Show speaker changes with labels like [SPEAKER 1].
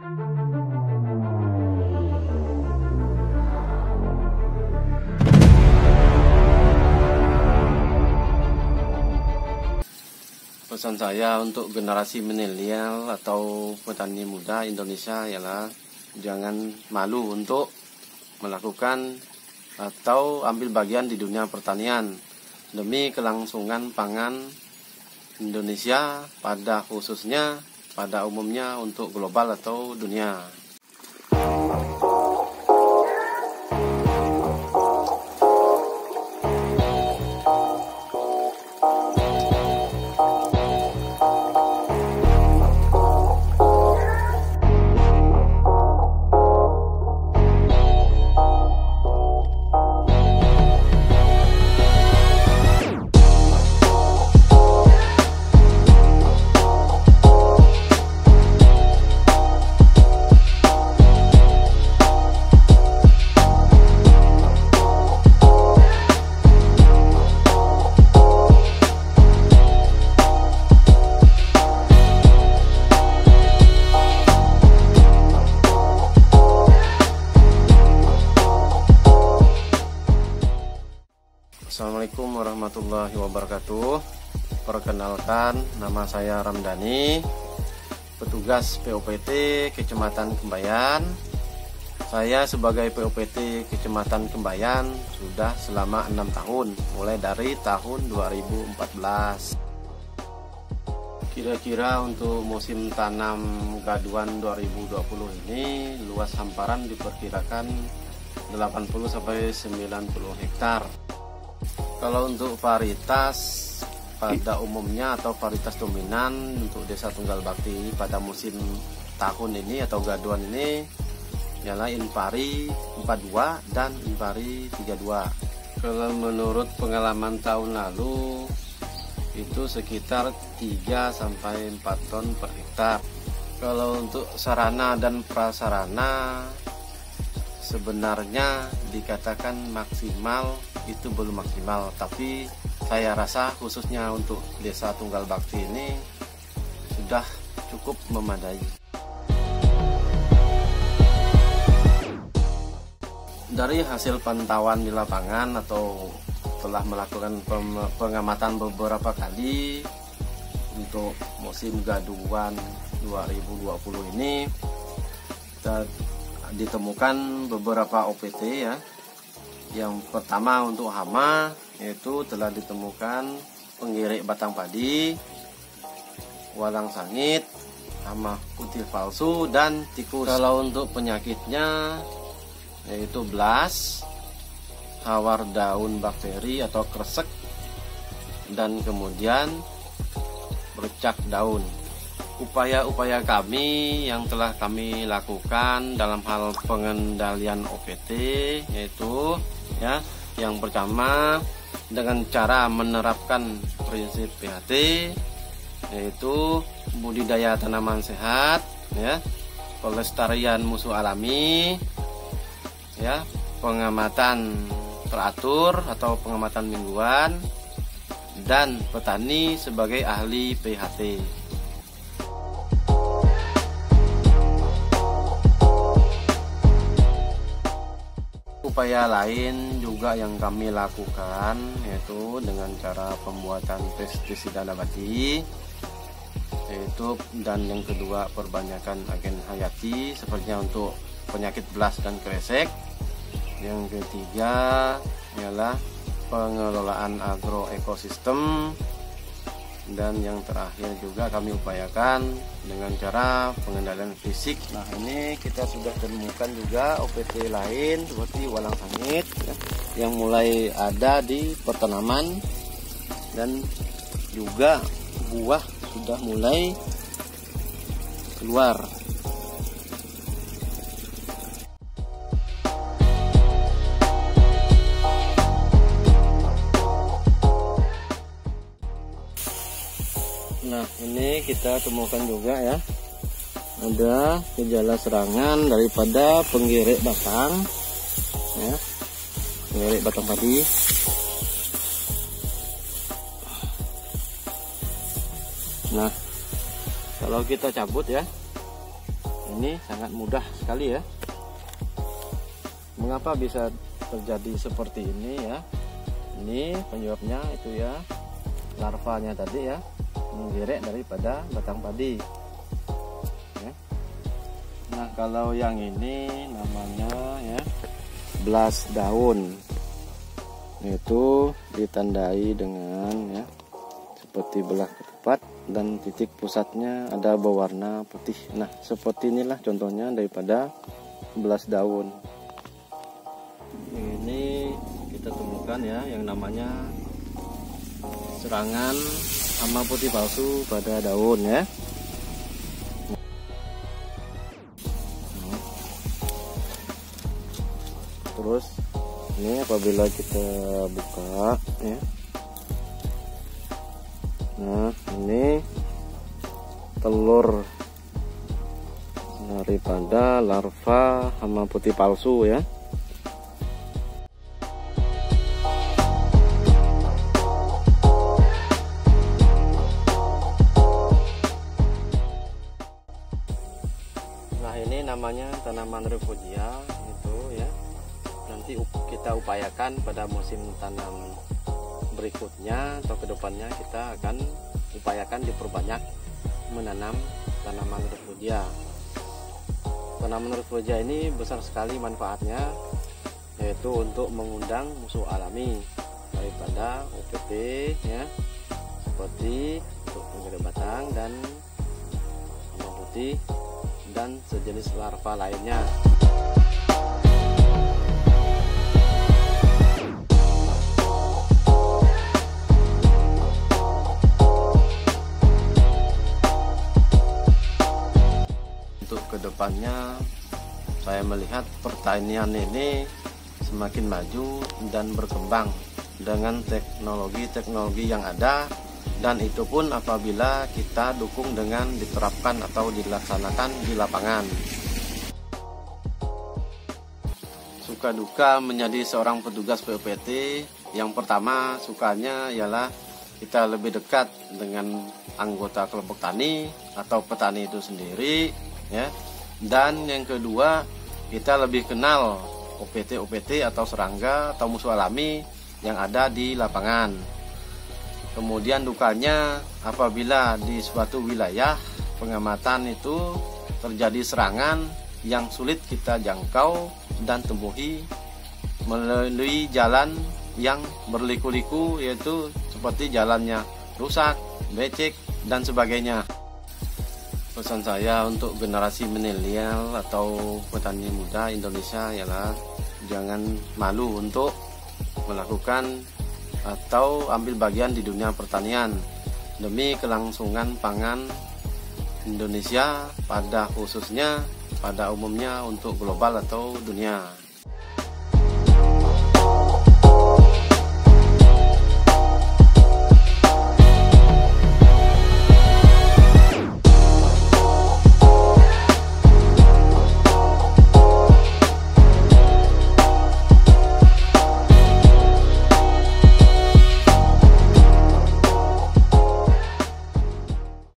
[SPEAKER 1] Pesan saya untuk generasi milenial atau petani muda Indonesia ialah jangan malu untuk melakukan atau ambil bagian di dunia pertanian demi kelangsungan pangan Indonesia, pada khususnya, pada umumnya untuk global atau dunia. Assalamualaikum warahmatullahi wabarakatuh. Perkenalkan, nama saya Ramdhani, petugas POPT Kecamatan Kembayan. Saya sebagai POPT Kecamatan Kembayan sudah selama 6 tahun, mulai dari tahun 2014. Kira-kira untuk musim tanam gaduan 2020 ini luas hamparan diperkirakan 80-90 hektar. Kalau untuk varietas pada umumnya atau varietas dominan untuk Desa Tunggal Bakti pada musim tahun ini atau gaduan ini ialah Infari 42 dan Infari 32. Kalau menurut pengalaman tahun lalu itu sekitar 3-4 ton per hektar. Kalau untuk sarana dan prasarana sebenarnya dikatakan maksimal, itu belum maksimal, tapi saya rasa khususnya untuk Desa Tunggal Bakti ini sudah cukup memadai. Dari hasil pantauan di lapangan atau telah melakukan pengamatan beberapa kali untuk musim gaduan 2020 ini, ditemukan beberapa OPT ya. Yang pertama untuk hama, yaitu telah ditemukan penggerik batang padi, walang sangit, hama putih palsu, dan tikus. Kalau untuk penyakitnya yaitu blas, hawar daun bakteri atau kresek, dan kemudian bercak daun. Upaya-upaya kami yang telah kami lakukan dalam hal pengendalian OPT yaitu ya, yang pertama dengan cara menerapkan prinsip PHT, yaitu budidaya tanaman sehat ya, pelestarian musuh alami ya, pengamatan teratur atau pengamatan mingguan, dan petani sebagai ahli PHT. Upaya lain juga yang kami lakukan yaitu dengan cara pembuatan pestisida nabati, yaitu, dan yang kedua perbanyakan agen hayati sepertinya untuk penyakit blas dan kresek. Yang ketiga ialah pengelolaan agroekosistem, dan yang terakhir juga kami upayakan dengan cara pengendalian fisik. Nah, ini kita sudah temukan juga OPT lain seperti walang sangit ya, yang mulai ada di pertanaman, dan juga buah sudah mulai keluar. Nah, ini kita temukan juga ya, ada gejala serangan daripada penggerik batang ya, penggerik batang padi. Nah, kalau kita cabut ya, Ini sangat mudah sekali ya. Mengapa bisa terjadi seperti ini ya? Ini penyebabnya itu ya, larvanya tadi ya, menggerek daripada batang padi ya. Nah kalau yang ini namanya ya belas daun, itu ditandai dengan ya seperti belah ketupat dan titik pusatnya ada berwarna putih. Nah seperti inilah contohnya daripada belas daun. Ini kita temukan ya yang namanya serangan hama putih palsu pada daun ya. Terus ini apabila kita buka ya, nah ini telur daripada larva hama putih palsu ya. Nah ini namanya tanaman refugia itu ya. Nanti kita upayakan pada musim tanam berikutnya atau kedepannya kita akan upayakan diperbanyak menanam tanaman refugia. Tanaman refugia ini besar sekali manfaatnya, yaitu untuk mengundang musuh alami daripada UPT ya, seperti untuk penggede batang dan hama putih dan sejenis larva lainnya. Untuk kedepannya saya melihat pertanian ini semakin maju dan berkembang dengan teknologi-teknologi yang ada, dan itu pun apabila kita dukung dengan diterapkan atau dilaksanakan di lapangan. Suka duka menjadi seorang petugas PUPT, yang pertama sukanya ialah kita lebih dekat dengan anggota kelompok tani atau petani itu sendiri ya. Dan yang kedua, kita lebih kenal OPT atau serangga atau musuh alami yang ada di lapangan. Kemudian dukanya apabila di suatu wilayah pengamatan itu terjadi serangan yang sulit kita jangkau dan temui melalui jalan yang berliku-liku, yaitu seperti jalannya rusak, becek dan sebagainya. Pesan saya untuk generasi milenial atau petani muda Indonesia ialah jangan malu untuk melakukan atau ambil bagian di dunia pertanian demi kelangsungan pangan Indonesia, pada khususnya pada umumnya untuk global atau dunia.